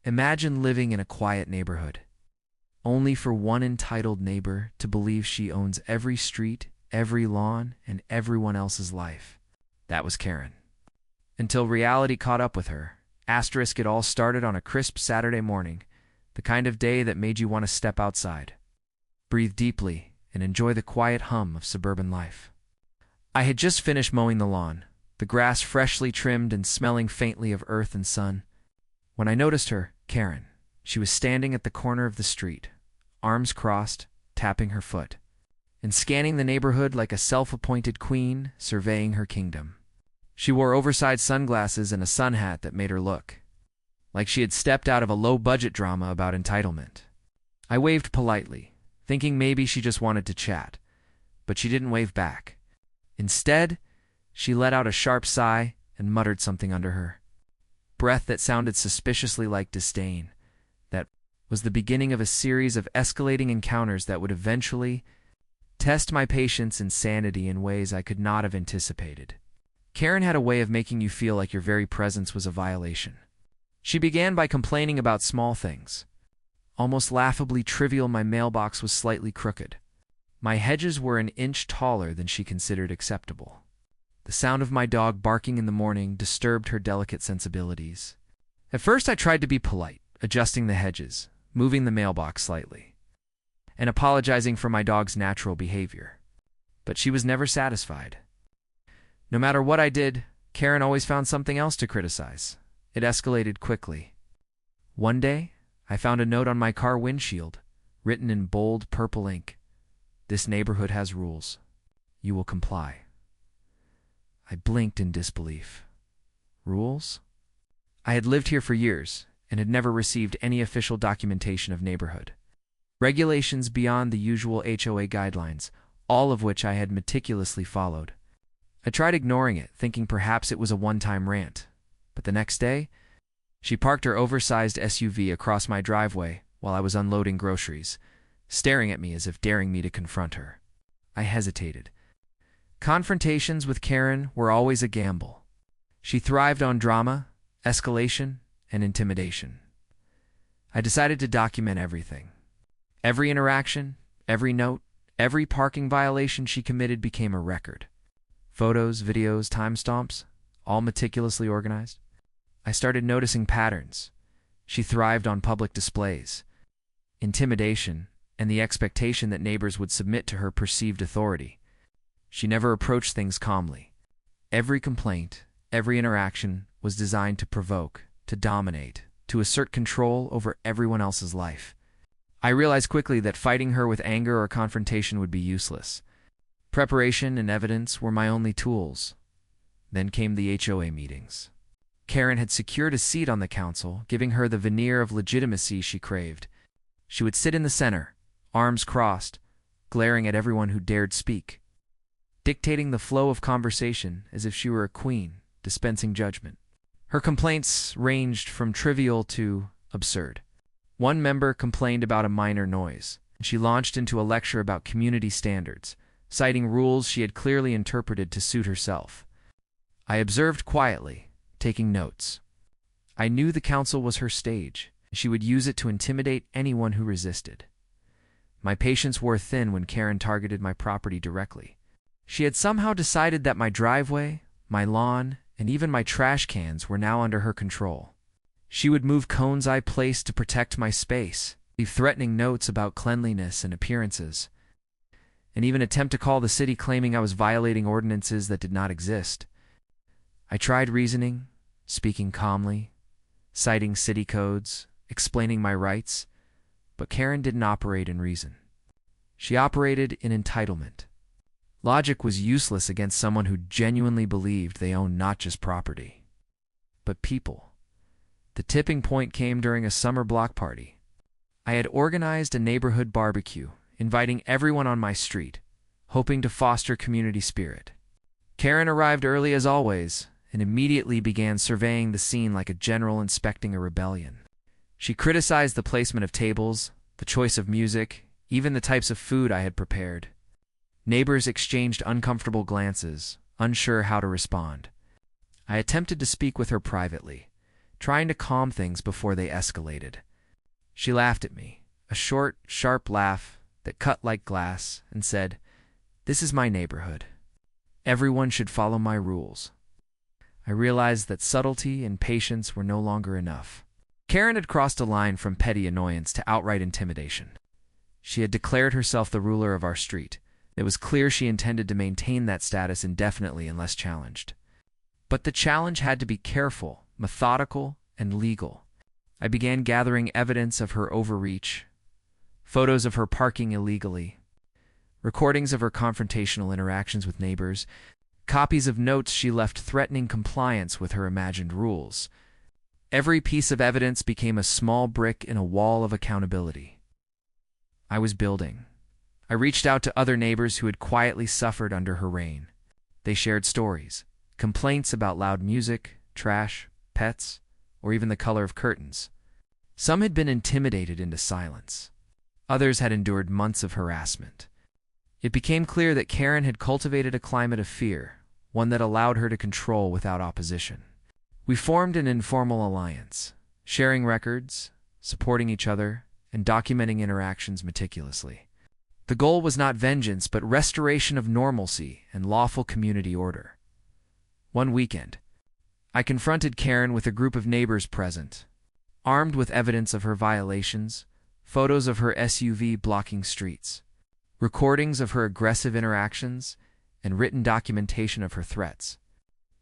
Imagine living in a quiet neighborhood, only for one entitled neighbor to believe she owns every street, every lawn, and everyone else's life. That was Karen. Until reality caught up with her. It all started on a crisp Saturday morning, the kind of day that made you want to step outside, breathe deeply, and enjoy the quiet hum of suburban life. I had just finished mowing the lawn, the grass freshly trimmed and smelling faintly of earth and sun, when I noticed her, Karen. She was standing at the corner of the street, arms crossed, tapping her foot, and scanning the neighborhood like a self-appointed queen surveying her kingdom. She wore oversized sunglasses and a sun hat that made her look like she had stepped out of a low-budget drama about entitlement. I waved politely, thinking maybe she just wanted to chat, but she didn't wave back. Instead, she let out a sharp sigh and muttered something under her breath that sounded suspiciously like disdain. That was the beginning of a series of escalating encounters that would eventually test my patience and sanity in ways I could not have anticipated. Karen had a way of making you feel like your very presence was a violation. She began by complaining about small things. Almost laughably trivial, my mailbox was slightly crooked. My hedges were an inch taller than she considered acceptable. The sound of my dog barking in the morning disturbed her delicate sensibilities. At first I tried to be polite, adjusting the hedges, moving the mailbox slightly, and apologizing for my dog's natural behavior. But she was never satisfied. No matter what I did, Karen always found something else to criticize. It escalated quickly. One day, I found a note on my car windshield, written in bold purple ink. "This neighborhood has rules. You will comply." I blinked in disbelief. Rules? I had lived here for years and had never received any official documentation of neighborhood regulations beyond the usual HOA guidelines, all of which I had meticulously followed. I tried ignoring it, thinking perhaps it was a one-time rant. But the next day, she parked her oversized SUV across my driveway while I was unloading groceries, staring at me as if daring me to confront her. I hesitated. Confrontations with Karen were always a gamble. She thrived on drama, escalation, and intimidation. I decided to document everything. Every interaction, every note, every parking violation she committed became a record. Photos, videos, timestamps, all meticulously organized. I started noticing patterns. She thrived on public displays, intimidation, and the expectation that neighbors would submit to her perceived authority. She never approached things calmly. Every complaint, every interaction was designed to provoke, to dominate, to assert control over everyone else's life. I realized quickly that fighting her with anger or confrontation would be useless. Preparation and evidence were my only tools. Then came the HOA meetings. Karen had secured a seat on the council, giving her the veneer of legitimacy she craved. She would sit in the center, arms crossed, glaring at everyone who dared speak, dictating the flow of conversation as if she were a queen, dispensing judgment. Her complaints ranged from trivial to absurd. One member complained about a minor noise, and she launched into a lecture about community standards, citing rules she had clearly interpreted to suit herself. I observed quietly, taking notes. I knew the council was her stage, and she would use it to intimidate anyone who resisted. My patience wore thin when Karen targeted my property directly. She had somehow decided that my driveway, my lawn, and even my trash cans were now under her control. She would move cones I placed to protect my space, leave threatening notes about cleanliness and appearances, and even attempt to call the city claiming I was violating ordinances that did not exist. I tried reasoning, speaking calmly, citing city codes, explaining my rights, but Karen didn't operate in reason. She operated in entitlement. Logic was useless against someone who genuinely believed they owned not just property, but people. The tipping point came during a summer block party. I had organized a neighborhood barbecue, inviting everyone on my street, hoping to foster community spirit. Karen arrived early as always, and immediately began surveying the scene like a general inspecting a rebellion. She criticized the placement of tables, the choice of music, even the types of food I had prepared. Neighbors exchanged uncomfortable glances, unsure how to respond. I attempted to speak with her privately, trying to calm things before they escalated. She laughed at me, a short, sharp laugh that cut like glass, and said, "This is my neighborhood. Everyone should follow my rules." I realized that subtlety and patience were no longer enough. Karen had crossed a line from petty annoyance to outright intimidation. She had declared herself the ruler of our street. It was clear she intended to maintain that status indefinitely unless challenged. But the challenge had to be careful, methodical, and legal. I began gathering evidence of her overreach, photos of her parking illegally, recordings of her confrontational interactions with neighbors, copies of notes she left threatening compliance with her imagined rules. Every piece of evidence became a small brick in a wall of accountability. I was building. I reached out to other neighbors who had quietly suffered under her reign. They shared stories, complaints about loud music, trash, pets, or even the color of curtains. Some had been intimidated into silence. Others had endured months of harassment. It became clear that Karen had cultivated a climate of fear, one that allowed her to control without opposition. We formed an informal alliance, sharing records, supporting each other, and documenting interactions meticulously. The goal was not vengeance, but restoration of normalcy and lawful community order. One weekend, I confronted Karen with a group of neighbors present, armed with evidence of her violations, photos of her SUV blocking streets, recordings of her aggressive interactions, and written documentation of her threats.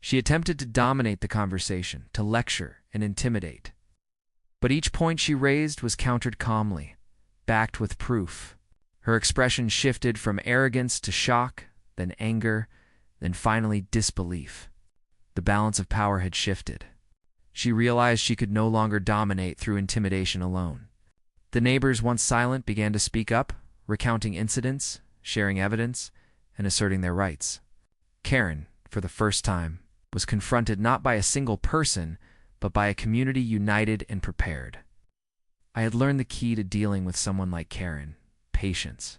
She attempted to dominate the conversation, to lecture and intimidate. But each point she raised was countered calmly, backed with proof. Her expression shifted from arrogance to shock, then anger, then finally disbelief. The balance of power had shifted. She realized she could no longer dominate through intimidation alone. The neighbors, once silent, began to speak up, recounting incidents, sharing evidence, and asserting their rights. Karen, for the first time, was confronted not by a single person, but by a community united and prepared. I had learned the key to dealing with someone like Karen: patience,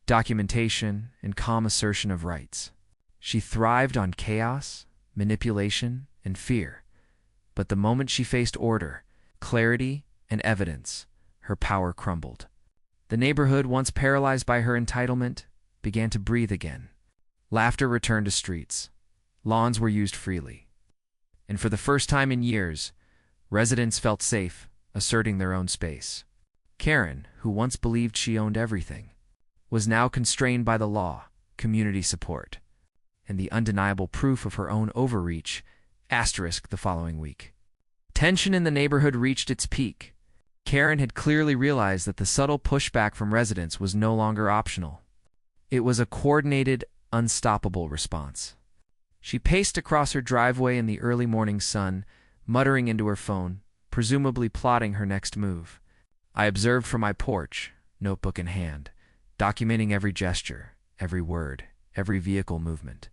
documentation, and calm assertion of rights. She thrived on chaos, manipulation, and fear. But the moment she faced order, clarity, and evidence, her power crumbled. The neighborhood, once paralyzed by her entitlement, began to breathe again. Laughter returned to streets. Lawns were used freely. And for the first time in years, residents felt safe, asserting their own space. Karen, who once believed she owned everything, was now constrained by the law, community support, and the undeniable proof of her own overreach, the following week. Tension in the neighborhood reached its peak. Karen had clearly realized that the subtle pushback from residents was no longer optional. It was a coordinated, unstoppable response. She paced across her driveway in the early morning sun, muttering into her phone, presumably plotting her next move. I observed from my porch, notebook in hand, documenting every gesture, every word, every vehicle movement.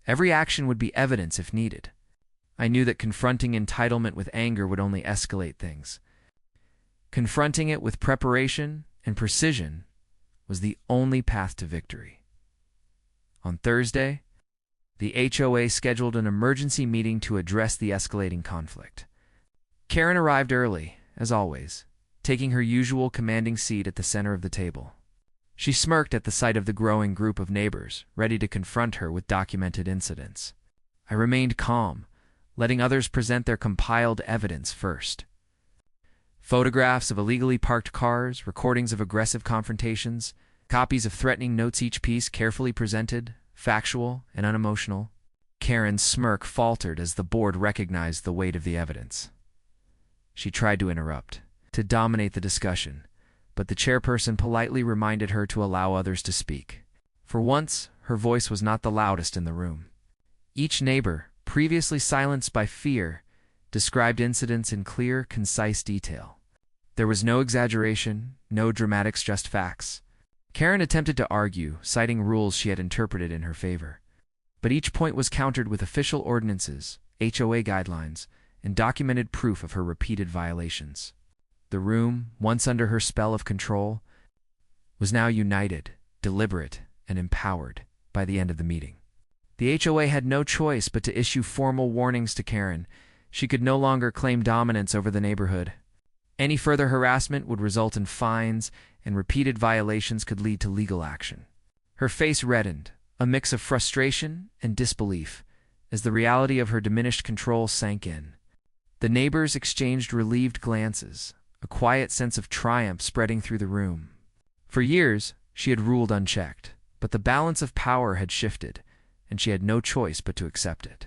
Every action would be evidence if needed. I knew that confronting entitlement with anger would only escalate things. Confronting it with preparation and precision was the only path to victory. On Thursday, the HOA scheduled an emergency meeting to address the escalating conflict. Karen arrived early, as always, taking her usual commanding seat at the center of the table. She smirked at the sight of the growing group of neighbors, ready to confront her with documented incidents. I remained calm, letting others present their compiled evidence first. Photographs of illegally parked cars, recordings of aggressive confrontations, copies of threatening notes, each piece carefully presented, factual and unemotional. Karen's smirk faltered as the board recognized the weight of the evidence. She tried to interrupt, to dominate the discussion, but the chairperson politely reminded her to allow others to speak. For once, her voice was not the loudest in the room. Each neighbor, previously silenced by fear, described incidents in clear, concise detail. There was no exaggeration, no dramatics, just facts. Karen attempted to argue, citing rules she had interpreted in her favor. But each point was countered with official ordinances, HOA guidelines, and documented proof of her repeated violations. The room, once under her spell of control, was now united, deliberate, and empowered by the end of the meeting. The HOA had no choice but to issue formal warnings to Karen, She could no longer claim dominance over the neighborhood. Any further harassment would result in fines, and repeated violations could lead to legal action. Her face reddened, a mix of frustration and disbelief, as the reality of her diminished control sank in. The neighbors exchanged relieved glances, a quiet sense of triumph spreading through the room. For years, she had ruled unchecked, but the balance of power had shifted, and she had no choice but to accept it.